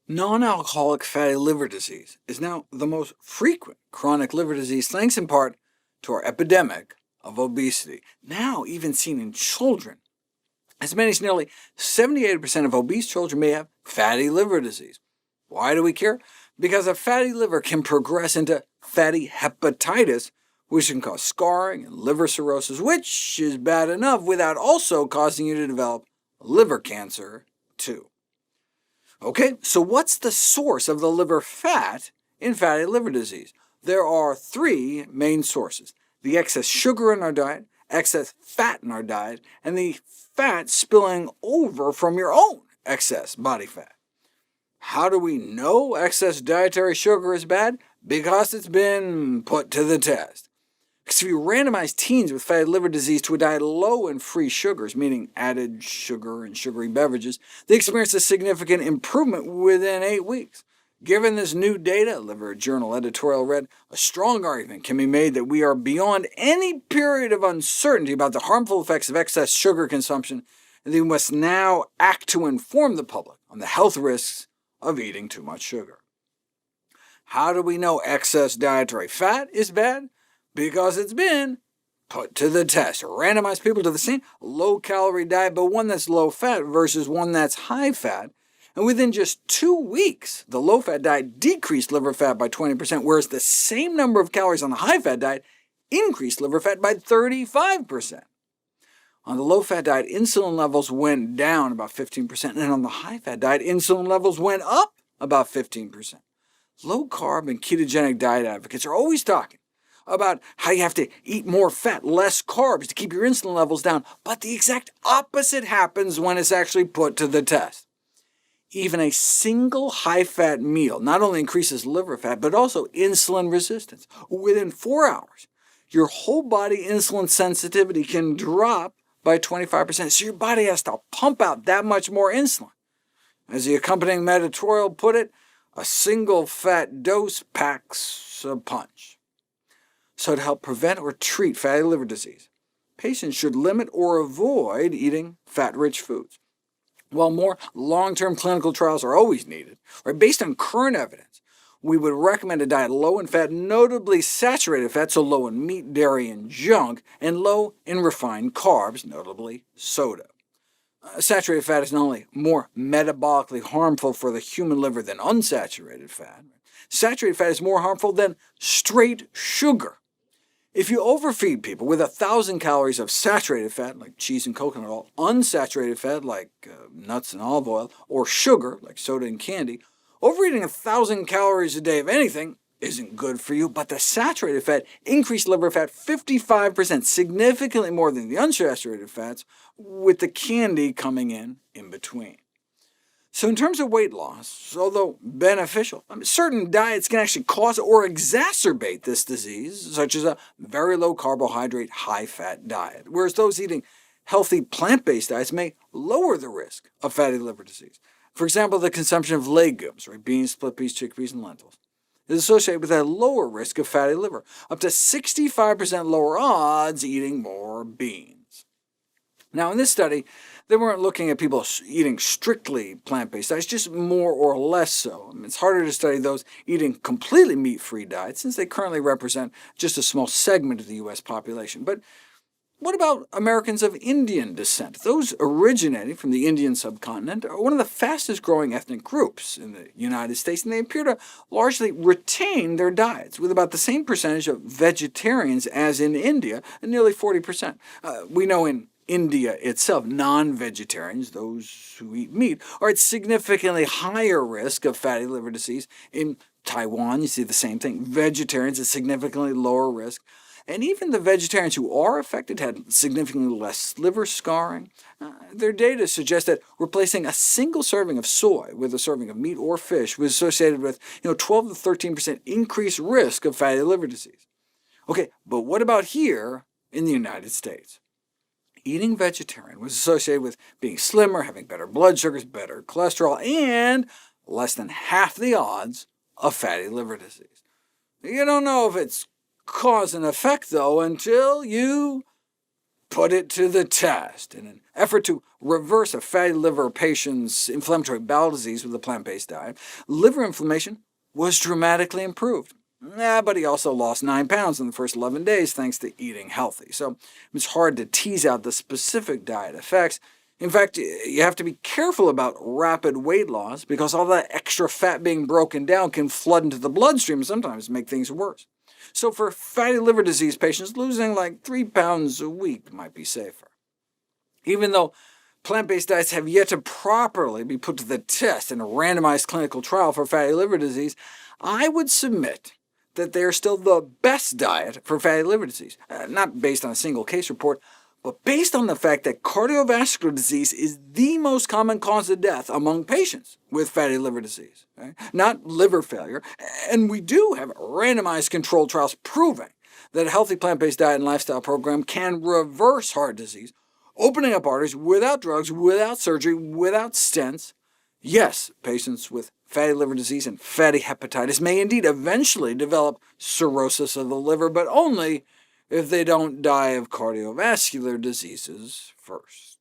Non-alcoholic fatty liver disease is now the most frequent chronic liver disease, thanks in part to our epidemic of obesity, now even seen in children. As many as nearly 78% of obese children may have fatty liver disease. Why do we care? Because a fatty liver can progress into fatty hepatitis, which can cause scarring and liver cirrhosis, which is bad enough without also causing you to develop liver cancer, too. OK, so what's the source of the liver fat in fatty liver disease? There are three main sources: the excess sugar in our diet, excess fat in our diet, and the fat spilling over from your own excess body fat. How do we know excess dietary sugar is bad? Because it's been put to the test. Because if you randomize teens with fatty liver disease to a diet low in free sugars, meaning added sugar and sugary beverages, they experience a significant improvement within 8 weeks. Given this new data, Liver Journal editorial read, a strong argument can be made that we are beyond any period of uncertainty about the harmful effects of excess sugar consumption, and that we must now act to inform the public on the health risks of eating too much sugar. How do we know excess dietary fat is bad? Because it's been put to the test. Randomize people to the same low-calorie diet, but one that's low-fat versus one that's high-fat, and within just 2 weeks, the low-fat diet decreased liver fat by 20%, whereas the same number of calories on the high-fat diet increased liver fat by 35%. On the low-fat diet, insulin levels went down about 15%, and on the high-fat diet, insulin levels went up about 15%. Low-carb and ketogenic diet advocates are always talking about how you have to eat more fat, less carbs to keep your insulin levels down, but the exact opposite happens when it's actually put to the test. Even a single high-fat meal not only increases liver fat, but also insulin resistance. Within 4 hours, your whole body insulin sensitivity can drop by 25%, so your body has to pump out that much more insulin. As the accompanying editorial put it, a single fat dose packs a punch. So to help prevent or treat fatty liver disease, patients should limit or avoid eating fat-rich foods. While more long-term clinical trials are always needed, based on current evidence, we would recommend a diet low in fat, notably saturated fat, so low in meat, dairy, and junk, and low in refined carbs, notably soda. Saturated fat is not only more metabolically harmful for the human liver than unsaturated fat. Saturated fat is more harmful than straight sugar. If you overfeed people with 1,000 calories of saturated fat, like cheese and coconut oil, unsaturated fat, like nuts and olive oil, or sugar, like soda and candy, overeating 1,000 calories a day of anything isn't good for you, but the saturated fat increased liver fat 55%, significantly more than the unsaturated fats, with the candy coming in between. So in terms of weight loss, although beneficial, certain diets can actually cause or exacerbate this disease, such as a very low-carbohydrate, high-fat diet, whereas those eating healthy plant-based diets may lower the risk of fatty liver disease. For example, the consumption of legumes, beans, split peas, chickpeas, and lentils, is associated with a lower risk of fatty liver, up to 65% lower odds eating more beans. Now, in this study, they weren't looking at people eating strictly plant-based diets, just more or less so. It's harder to study those eating completely meat-free diets, since they currently represent just a small segment of the U.S. population. But what about Americans of Indian descent? Those originating from the Indian subcontinent are one of the fastest-growing ethnic groups in the United States, and they appear to largely retain their diets, with about the same percentage of vegetarians as in India, nearly 40%. We know in India itself, non-vegetarians, those who eat meat, are at significantly higher risk of fatty liver disease. In Taiwan, you see the same thing. Vegetarians at significantly lower risk. And even the vegetarians who are affected had significantly less liver scarring. Their data suggests that replacing a single serving of soy with a serving of meat or fish was associated with 12 to 13% increased risk of fatty liver disease. OK, but what about here in the United States? Eating vegetarian was associated with being slimmer, having better blood sugars, better cholesterol, and less than half the odds of fatty liver disease. You don't know if it's cause and effect, though, until you put it to the test. In an effort to reverse a fatty liver patient's inflammatory bowel disease with a plant-based diet, liver inflammation was dramatically improved. But he also lost 9 pounds in the first 11 days thanks to eating healthy. So it's hard to tease out the specific diet effects. In fact, you have to be careful about rapid weight loss, because all that extra fat being broken down can flood into the bloodstream and sometimes make things worse. So for fatty liver disease patients, losing like 3 pounds a week might be safer. Even though plant-based diets have yet to properly be put to the test in a randomized clinical trial for fatty liver disease, I would submit that they are still the best diet for fatty liver disease, not based on a single case report, but based on the fact that cardiovascular disease is the most common cause of death among patients with fatty liver disease, right? Not liver failure. And we do have randomized controlled trials proving that a healthy plant-based diet and lifestyle program can reverse heart disease, opening up arteries without drugs, without surgery, without stents. Yes, patients with fatty liver disease and fatty hepatitis may indeed eventually develop cirrhosis of the liver, but only if they don't die of cardiovascular diseases first.